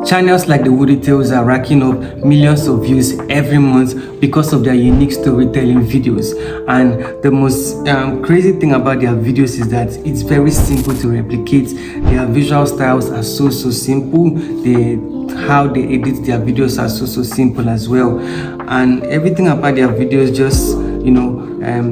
Channels like the Woody Tales are racking up millions of views every month because of their unique storytelling videos. And the most crazy thing about their videos is that it's very simple to replicate. Their visual styles are so simple. How they edit their videos are so simple as well. And everything about their videos just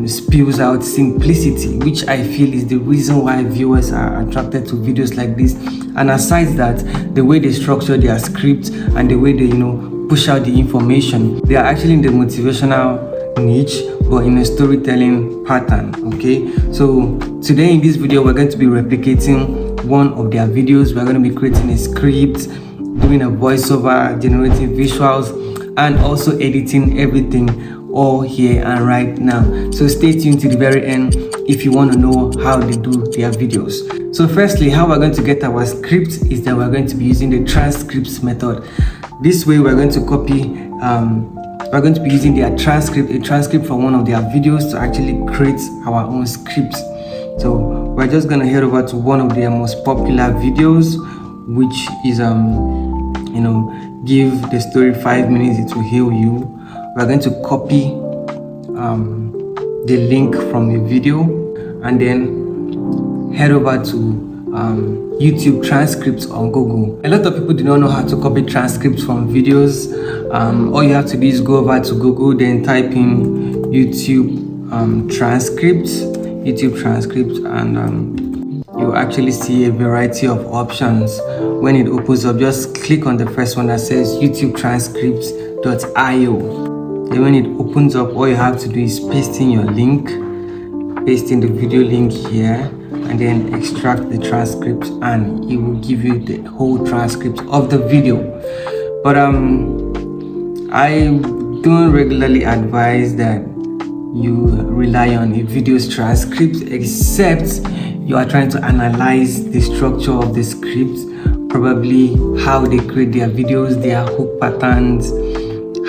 spills out simplicity, which I feel is the reason why viewers are attracted to videos like this. And aside that, the way they structure their script and the way they push out the information, they are actually in the motivational niche but in a storytelling pattern. Okay, so today in this video we're going to be replicating one of their videos. We're going to be creating a script, doing a voiceover, generating visuals, and also editing everything all here and right now. So stay tuned to the very end if you want to know how they do their videos. So firstly, how we're going to get our script is that we're going to be using the transcripts method. This way we're going to copy we're going to be using their transcript, a transcript from one of their videos, to actually create our own scripts. So we're just going to head over to one of their most popular videos, which is give the story 5 minutes, it will heal you. We're going to copy the link from the video and then head over to YouTube transcripts on Google. A lot of people do not know how to copy transcripts from videos. All you have to do is go over to Google, then type in YouTube transcripts, and you actually see a variety of options. When it opens up, just click on the first one that says YouTube transcripts.io. Then when it opens up, all you have to do is paste in your link, paste in the video link here, and then extract the transcript, and it will give you the whole transcript of the video. But I don't regularly advise that you rely on a video's transcript, except you are trying to analyze the structure of the script, probably how they create their videos, their hook patterns,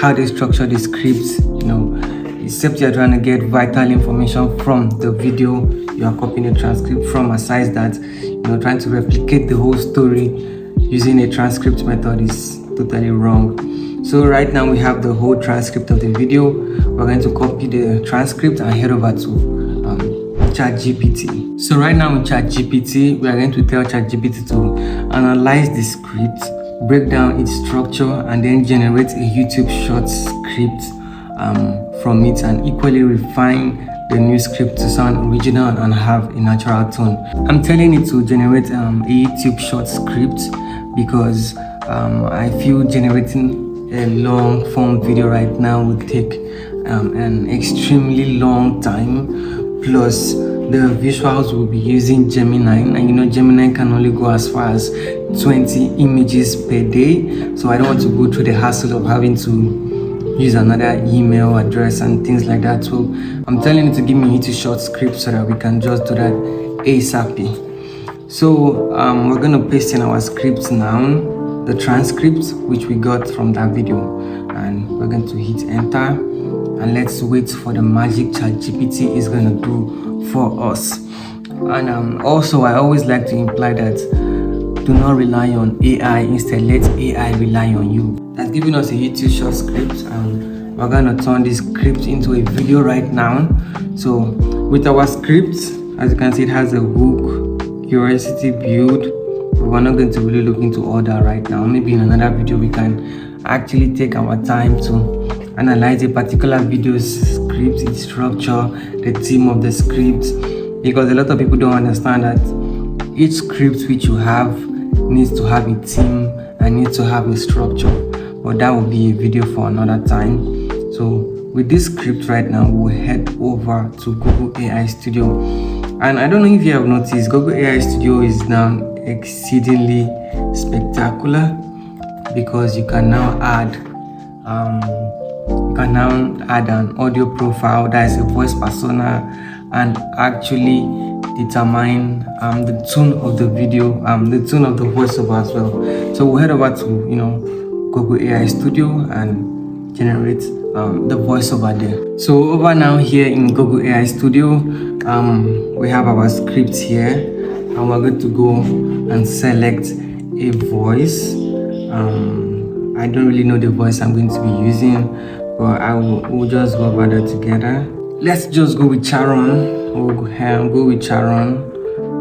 how they structure the scripts, except you're trying to get vital information from the video you are copying the transcript from. Aside that, trying to replicate the whole story using a transcript method is totally wrong. So right now we have the whole transcript of the video. We're going to copy the transcript and head over to ChatGPT. So right now in ChatGPT, we are going to tell ChatGPT to analyze the script, break down its structure, and then generate a YouTube short script from it, and equally refine the new script to sound original and have a natural tone. I'm telling it to generate a YouTube short script because I feel generating a long form video right now would take an extremely long time, plus the visuals will be using Gemini, and Gemini can only go as far as 20 images per day. So I don't want to go through the hassle of having to use another email address and things like that. So I'm telling it to give me a YouTube short script so that we can just do that ASAP. So we're going to paste in our script now, the transcript which we got from that video, and we're going to hit enter, and let's wait for the magic ChatGPT is going to do for us. And also I always like to imply that do not rely on AI, instead let AI rely on you. That's giving us a YouTube short script, and we're going to turn this script into a video right now. So with our script, as you can see, it has a hook, curiosity, build. We're not going to really look into all that right now. Maybe in another video we can actually take our time to analyze a particular video's script, its structure, the theme of the script, because a lot of people don't understand that each script which you have needs to have a theme and needs to have a structure. But that will be a video for another time. So with this script right now, we'll head over to Google AI Studio. And I don't know if you have noticed, Google AI Studio is now exceedingly spectacular because you can now add an audio profile, that is a voice persona, and actually determine the tone of the video, the tone of the voiceover as well. So we'll head over to Google AI Studio and generate the voiceover there. So over now here in Google AI Studio, we have our script here, and we're going to go and select a voice. I don't really know the voice I'm going to be using, but we'll just go over that together. Let's just go with Charon. We'll go with Charon,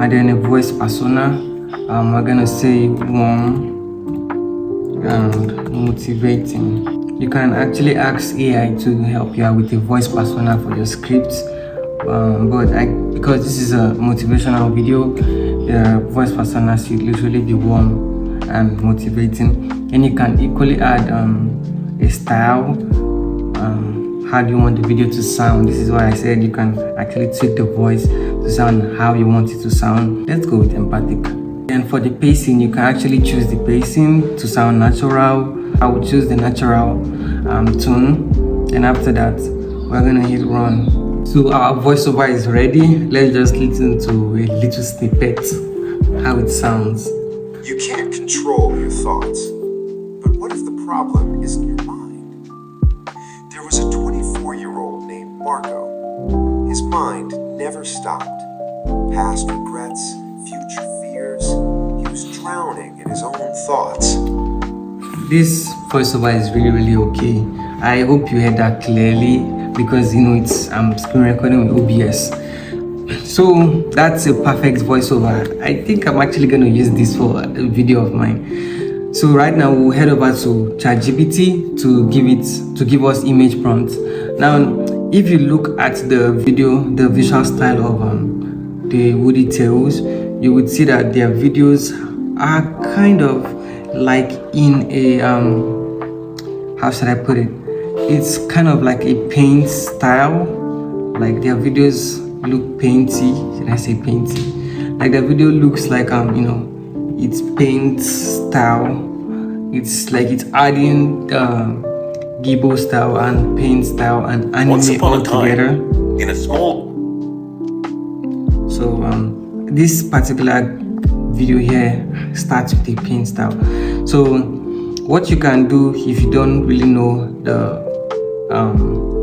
and then a voice persona. We're gonna say warm and motivating. You can actually ask AI to help you out with a voice persona for your scripts, but because this is a motivational video, the voice persona should literally be warm and motivating. And you can equally add a style. How do you want the video to sound? This is why I said you can actually tweak the voice to sound how you want it to sound. Let's go with empathic. And for the pacing, you can actually choose the pacing to sound natural. I will choose the natural tone, and after that we're gonna hit run. So our voiceover is ready. Let's just listen to a little snippet how it sounds. You can't control your thoughts, but what if the problem isn't your mind? There was a 24-year-old named Marco. His mind never stopped. Past regrets, future fears. He was drowning in his own thoughts. This voiceover is really okay. I hope you heard that clearly, because it's screen recording with OBS. So that's a perfect voiceover. I think I'm actually going to use this for a video of mine. So right now we'll head over to ChatGPT to give us image prompts. Now, if you look at the video, the visual style of the Woody Tales, you would see that their videos are kind of like in a how should I put it? It's kind of like a paint style. Like their videos look painty. Should I say painty? Like the video looks like it's paint style. It's like it's adding Ghibli style and paint style and anime all together in a small. So this particular video here starts with a paint style. So what you can do if you don't really know the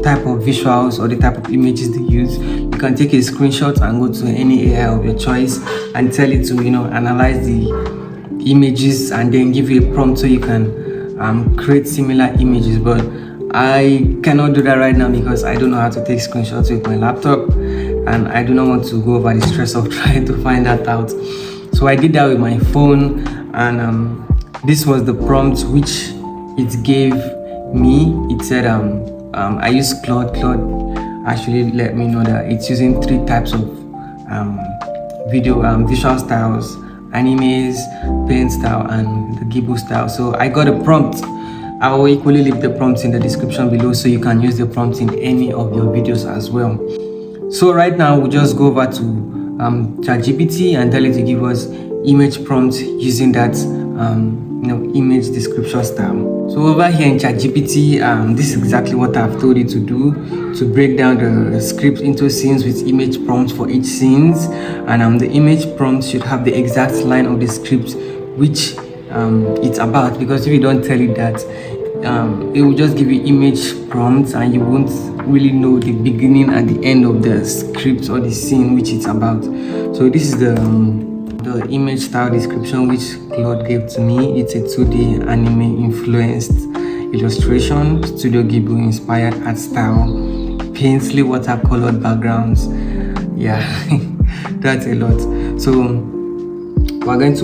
type of visuals or the type of images they use, you can take a screenshot and go to any AI of your choice and tell it to analyze the images and then give you a prompt so you can create similar images. But I cannot do that right now because I don't know how to take screenshots with my laptop, and I do not want to go over the stress of trying to find that out. So I did that with my phone, and this was the prompt which it gave me. It said I use Claude actually let me know that it's using 3 types of visual styles: animes, paint style, and the Ghibli style. So I got a prompt. I will equally leave the prompts in the description below so you can use the prompts in any of your videos as well. So right now we'll just go over to ChatGPT and tell it to give us image prompts using that image description style. So over here in ChatGPT, this is exactly what I've told it to do, to break down the script into scenes with image prompts for each scenes, and the image prompts should have the exact line of the script which it's about, because if you don't tell it that, it will just give you image prompts and you won't really know the beginning and the end of the script or the scene which it's about. So this is the image style description which Claude gave to me. It's a 2D anime influenced illustration, Studio Ghibli-inspired art style, painterly watercolored backgrounds. Yeah, that's a lot. So we're going to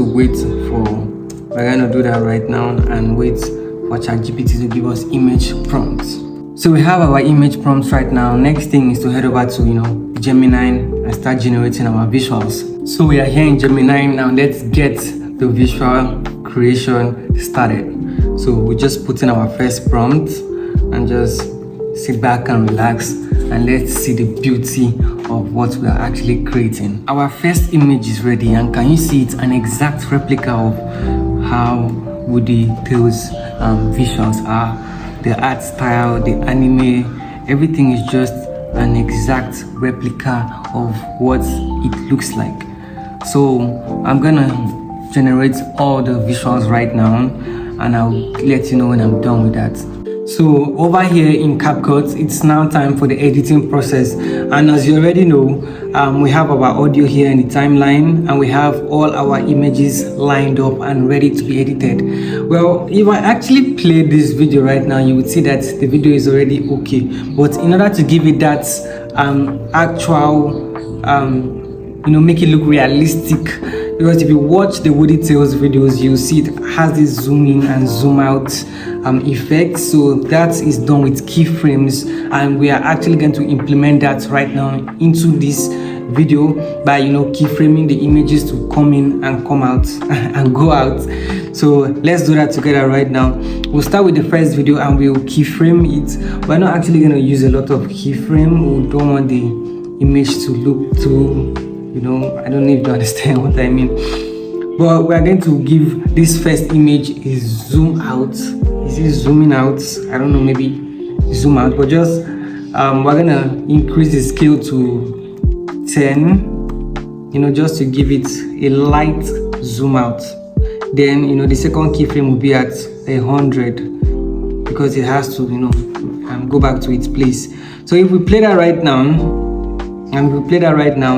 do that right now and wait for ChatGPT to give us image prompts. So we have our image prompts right now. Next thing is to head over to Gemini and start generating our visuals. So we are here in Gemini now. Let's get the visual creation started. So we just put in our first prompt and just sit back and relax, and let's see the beauty of what we are actually creating. Our first image is ready, and can you see it's an exact replica of how Woody Tales visuals are. The art style, the anime, everything is just an exact replica of what it looks like. So I'm gonna generate all the visuals right now, and I'll let you know when I'm done with that. So over here in CapCut, it's now time for the editing process. And as you already know, we have our audio here in the timeline, and we have all our images lined up and ready to be edited. Well, if I actually play this video right now, you would see that the video is already okay. But in order to give it that actual, make it look realistic, because if you watch the Woody Tales videos, you'll see it has this zoom in and zoom out effect. So that is done with keyframes, and we are actually going to implement that right now into this video by keyframing the images to come in and come out and go out. So let's do that together right now. We'll start with the first video and we'll keyframe it. We're not actually going to use a lot of keyframe. We don't want the image to look too, I don't know if you understand what I mean. But we're going to give this first image a zoom out. Is it zooming out? I don't know, maybe zoom out. But just we're gonna increase the scale to 10, just to give it a light zoom out. Then the second keyframe will be at 100 because it has to go back to its place. So if we play that right now,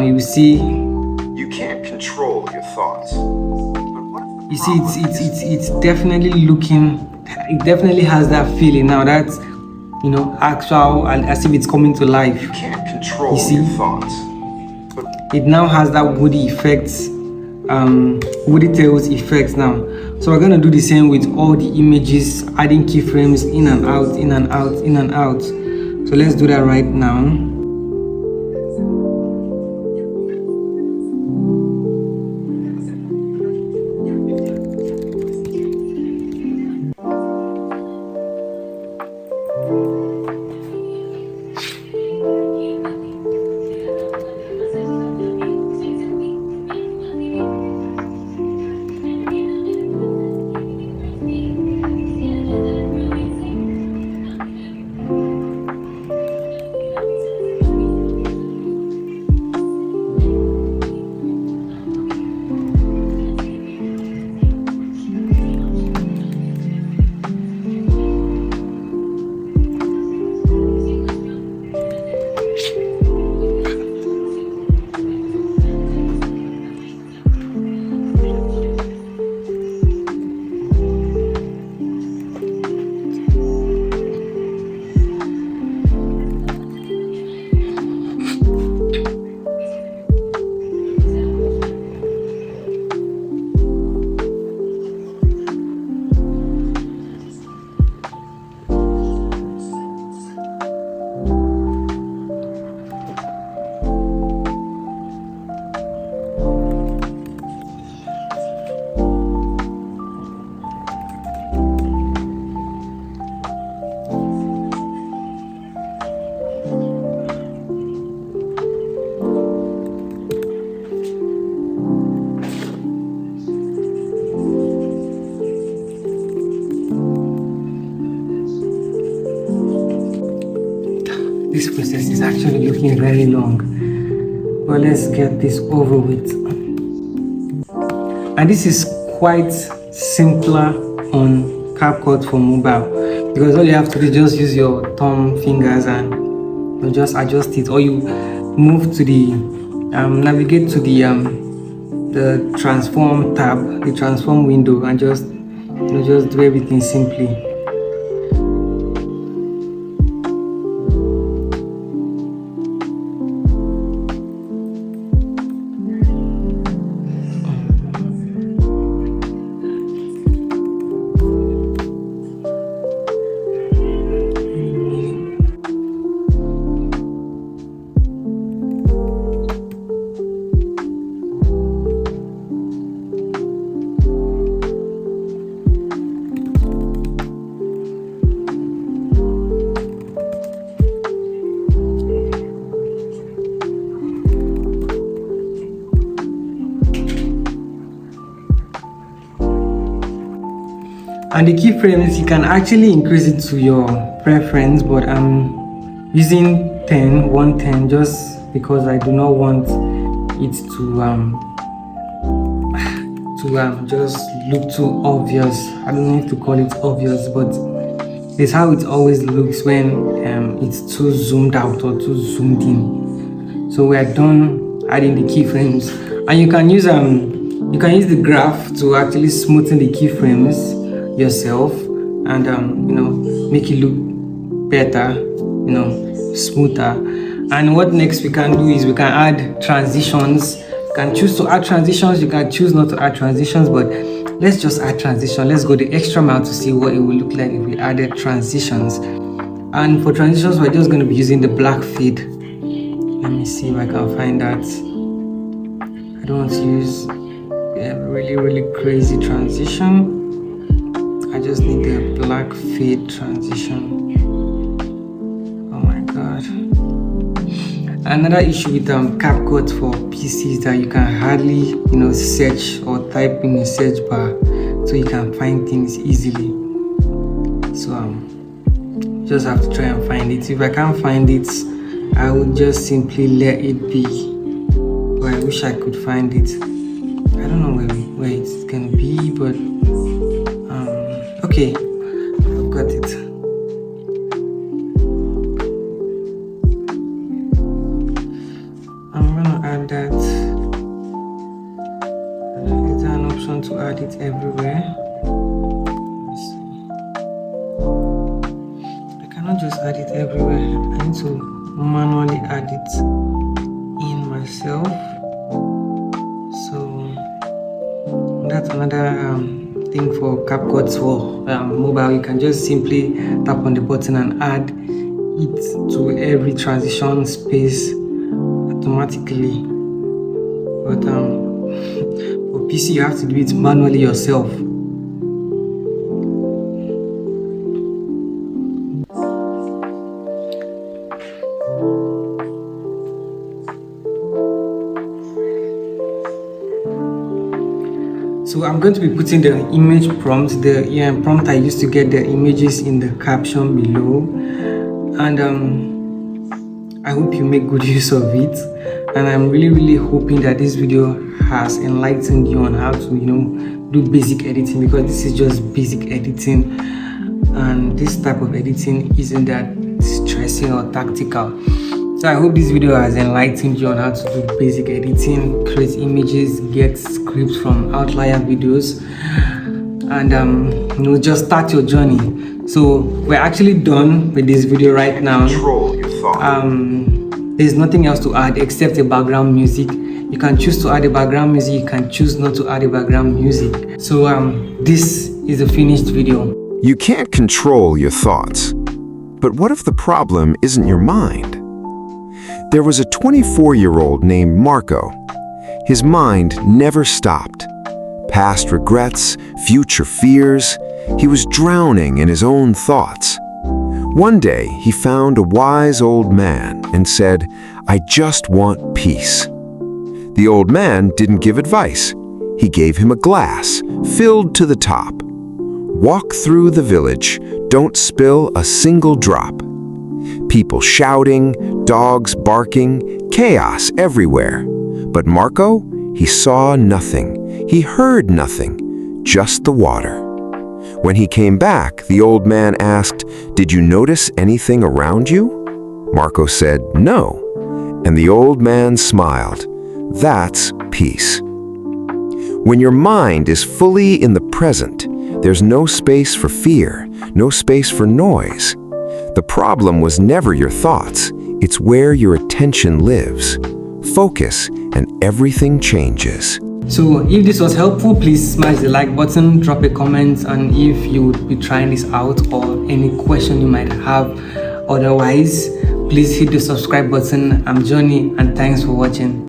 you will see. You can't control your thoughts. You see, it's definitely looking. It definitely has that feeling now. That's actual, as if it's coming to life. You can't control your thoughts. It now has that Woody effects, Woody Tales effects now. So we're gonna do the same with all the images, adding keyframes in and out, in and out, in and out. So let's do that right now. This process is actually looking very long, but let's get this over with. And this is quite simpler on CapCut for mobile, because all you have to do is just use your thumb fingers and just adjust it, or you move to the navigate to the transform tab, the transform window, and just do everything simply. And the keyframes, you can actually increase it to your preference, but I'm using 110 just because I do not want it to just look too obvious. I don't know if to call it obvious, but It's how it always looks when it's too zoomed out or too zoomed in. So we are done adding the keyframes, and you can use the graph to actually smoothen the keyframes yourself and make it look better, smoother. And what next we can do is we can add transitions. You can choose to add transitions, you can choose not to add transitions, but let's just add transition. Let's go the extra mile to see what it will look like if we added transitions. And for transitions, we're just going to be using the black fade. Let me see if I can find that. I don't want to use a really crazy transition. I just need the black fade transition. Oh my god. Another issue with CapCut for PC is that you can hardly search or type in a search bar, so you can find things easily. So just have to try and find it. If I can't find it, I would just simply let it be. But I wish I could find it. I don't know where it's gonna be, but okay, I've got it. I'm gonna add that. Is there an option to add it everywhere? Let's see. I cannot just add it everywhere. I need to manually add it in myself. So that's another thing for CapCut for mobile. You can just simply tap on the button and add it to every transition space automatically. But for PC you have to do it manually yourself. So I'm going to be putting the image prompt, the prompt I used to get the images, in the caption below, and I hope you make good use of it. And I'm really hoping that this video has enlightened you on how to do basic editing, because this is just basic editing, and this type of editing isn't that stressing or tactical. So I hope this video has enlightened you on how to do basic editing, create images, get scripts from outlier videos, and just start your journey. So we're actually done with this video right now. Control your thought. There's nothing else to add except a background music. You can choose to add a background music, you can choose not to add a background music. So this is a finished video. You can't control your thoughts. But what if the problem isn't your mind? There was a 24-year-old named Marco. His mind never stopped. Past regrets, future fears, he was drowning in his own thoughts. One day, he found a wise old man and said, "I just want peace." The old man didn't give advice. He gave him a glass, filled to the top. Walk through the village, don't spill a single drop. People shouting, dogs barking, chaos everywhere. But Marco, he saw nothing. He heard nothing, just the water. When he came back, the old man asked, "Did you notice anything around you?" Marco said, "No." And the old man smiled. That's peace. When your mind is fully in the present, there's no space for fear, no space for noise. The problem was never your thoughts, it's where your attention lives. Focus and everything changes. So if this was helpful, please smash the like button, drop a comment, and if you would be trying this out or any question you might have otherwise, please hit the subscribe button. I'm Johnny, and thanks for watching.